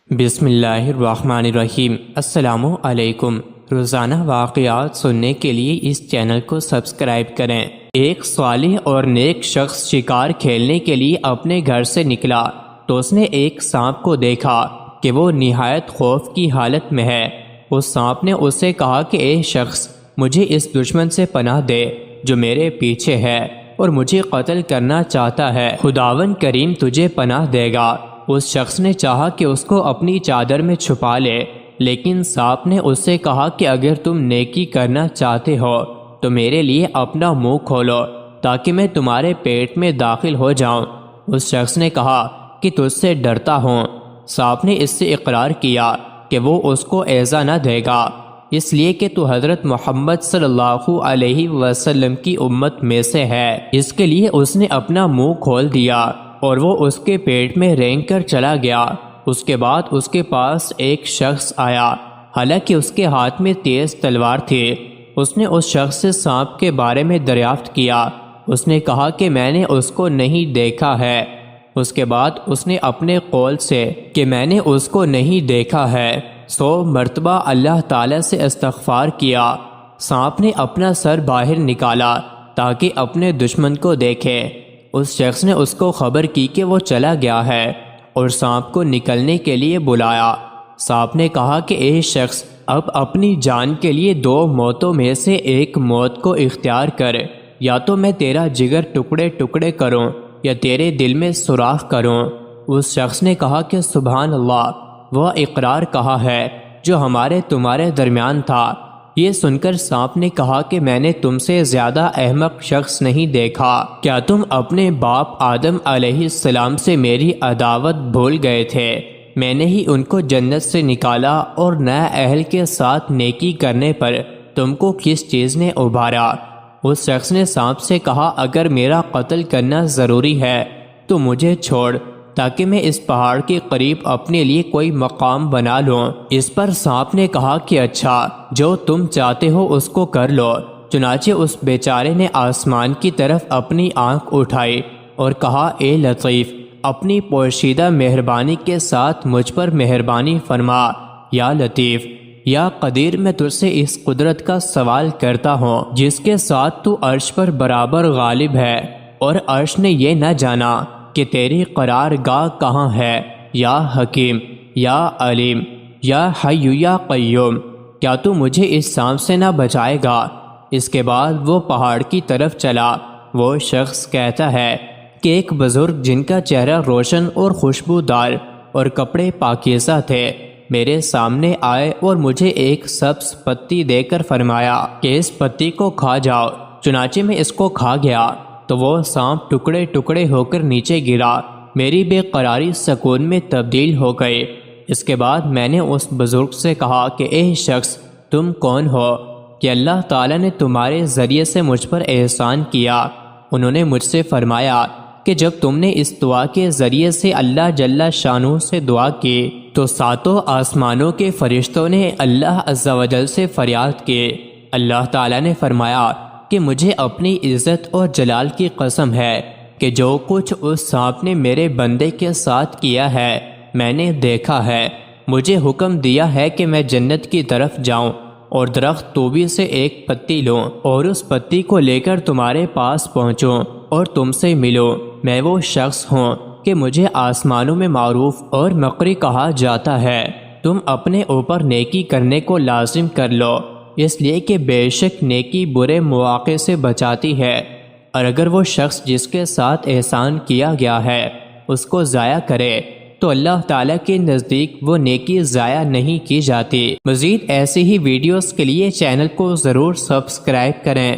بسم اللہ الرحمن الرحیم۔ السلام علیکم۔ روزانہ واقعات سننے کے لیے اس چینل کو سبسکرائب کریں۔ ایک صالح اور نیک شخص شکار کھیلنے کے لیے اپنے گھر سے نکلا تو اس نے ایک سانپ کو دیکھا کہ وہ نہایت خوف کی حالت میں ہے۔ اس سانپ نے اسے کہا کہ اے شخص، مجھے اس دشمن سے پناہ دے جو میرے پیچھے ہے اور مجھے قتل کرنا چاہتا ہے، خداوند کریم تجھے پناہ دے گا۔ اس شخص نے چاہا کہ اس کو اپنی چادر میں چھپا لے، لیکن سانپ نے اس سے کہا کہ اگر تم نیکی کرنا چاہتے ہو تو میرے لیے اپنا منہ کھولو تاکہ میں تمہارے پیٹ میں داخل ہو جاؤں۔ اس شخص نے کہا کہ تجھ سے ڈرتا ہوں۔ سانپ نے اس سے اقرار کیا کہ وہ اس کو ایذا نہ دے گا، اس لیے کہ تو حضرت محمد صلی اللہ علیہ وسلم کی امت میں سے ہے۔ اس کے لیے اس نے اپنا منہ کھول دیا اور وہ اس کے پیٹ میں رینگ کر چلا گیا۔ اس کے بعد اس کے پاس ایک شخص آیا، حالانکہ اس کے ہاتھ میں تیز تلوار تھی۔ اس نے اس شخص سے سانپ کے بارے میں دریافت کیا۔ اس نے کہا کہ میں نے اس کو نہیں دیکھا ہے۔ اس کے بعد اس نے اپنے قول سے کہ میں نے اس کو نہیں دیکھا ہے 100 مرتبہ اللہ تعالیٰ سے استغفار کیا۔ سانپ نے اپنا سر باہر نکالا تاکہ اپنے دشمن کو دیکھے۔ اس شخص نے اس کو خبر کی کہ وہ چلا گیا ہے اور سانپ کو نکلنے کے لیے بلایا۔ سانپ نے کہا کہ اے شخص، اب اپنی جان کے لیے 2 موتوں میں سے ایک موت کو اختیار کر، یا تو میں تیرا جگر ٹکڑے ٹکڑے کروں یا تیرے دل میں سوراخ کروں۔ اس شخص نے کہا کہ سبحان اللہ، وہ اقرار کہا ہے جو ہمارے تمہارے درمیان تھا۔ یہ سن کر سانپ نے کہا کہ میں نے تم سے زیادہ احمق شخص نہیں دیکھا۔ کیا تم اپنے باپ آدم علیہ السلام سے میری عداوت بھول گئے تھے؟ میں نے ہی ان کو جنت سے نکالا، اور نئے اہل کے ساتھ نیکی کرنے پر تم کو کس چیز نے ابھارا؟ اس شخص نے سانپ سے کہا اگر میرا قتل کرنا ضروری ہے تو مجھے چھوڑ تاکہ میں اس پہاڑ کے قریب اپنے لیے کوئی مقام بنا لوں۔ اس پر سانپ نے کہا کہ اچھا، جو تم چاہتے ہو اس کو کر لو۔ چنانچہ اس بیچارے نے آسمان کی طرف اپنی آنکھ اٹھائی اور کہا اے لطیف، اپنی پوشیدہ مہربانی کے ساتھ مجھ پر مہربانی فرما۔ یا لطیف، یا قدیر، میں تجھ سے اس قدرت کا سوال کرتا ہوں جس کے ساتھ تو عرش پر برابر غالب ہے اور عرش نے یہ نہ جانا کہ تیری قرار گاہ کہاں ہے۔ یا حکیم، یا علیم، یا حی یا قیوم، کیا تو مجھے اس سانپ سے نہ بچائے گا؟ اس کے بعد وہ پہاڑ کی طرف چلا۔ وہ شخص کہتا ہے کہ ایک بزرگ جن کا چہرہ روشن اور خوشبودار اور کپڑے پاکیزہ تھے میرے سامنے آئے اور مجھے ایک سبز پتی دے کر فرمایا کہ اس پتی کو کھا جاؤ۔ چنانچہ میں اس کو کھا گیا تو وہ سانپ ٹکڑے ٹکڑے ہو کر نیچے گرا۔ میری بے قراری سکون میں تبدیل ہو گئی۔ اس کے بعد میں نے اس بزرگ سے کہا کہ اے شخص، تم کون ہو کہ اللہ تعالیٰ نے تمہارے ذریعے سے مجھ پر احسان کیا؟ انہوں نے مجھ سے فرمایا کہ جب تم نے اس دعا کے ذریعے سے اللہ جل شانہ سے دعا کی تو 7 آسمانوں کے فرشتوں نے اللہ عز و جل سے فریاد کی۔ اللہ تعالیٰ نے فرمایا کہ مجھے اپنی عزت اور جلال کی قسم ہے کہ جو کچھ اس سانپ نے میرے بندے کے ساتھ کیا ہے میں نے دیکھا ہے۔ مجھے حکم دیا ہے کہ میں جنت کی طرف جاؤں اور درخت توبی سے ایک پتی لوں اور اس پتی کو لے کر تمہارے پاس پہنچوں اور تم سے ملوں۔ میں وہ شخص ہوں کہ مجھے آسمانوں میں معروف اور مقری کہا جاتا ہے۔ تم اپنے اوپر نیکی کرنے کو لازم کر لو، اس لیے کہ بے شک نیکی برے مواقع سے بچاتی ہے، اور اگر وہ شخص جس کے ساتھ احسان کیا گیا ہے اس کو ضائع کرے تو اللہ تعالیٰ کے نزدیک وہ نیکی ضائع نہیں کی جاتی۔ مزید ایسی ہی ویڈیوز کے لیے چینل کو ضرور سبسکرائب کریں۔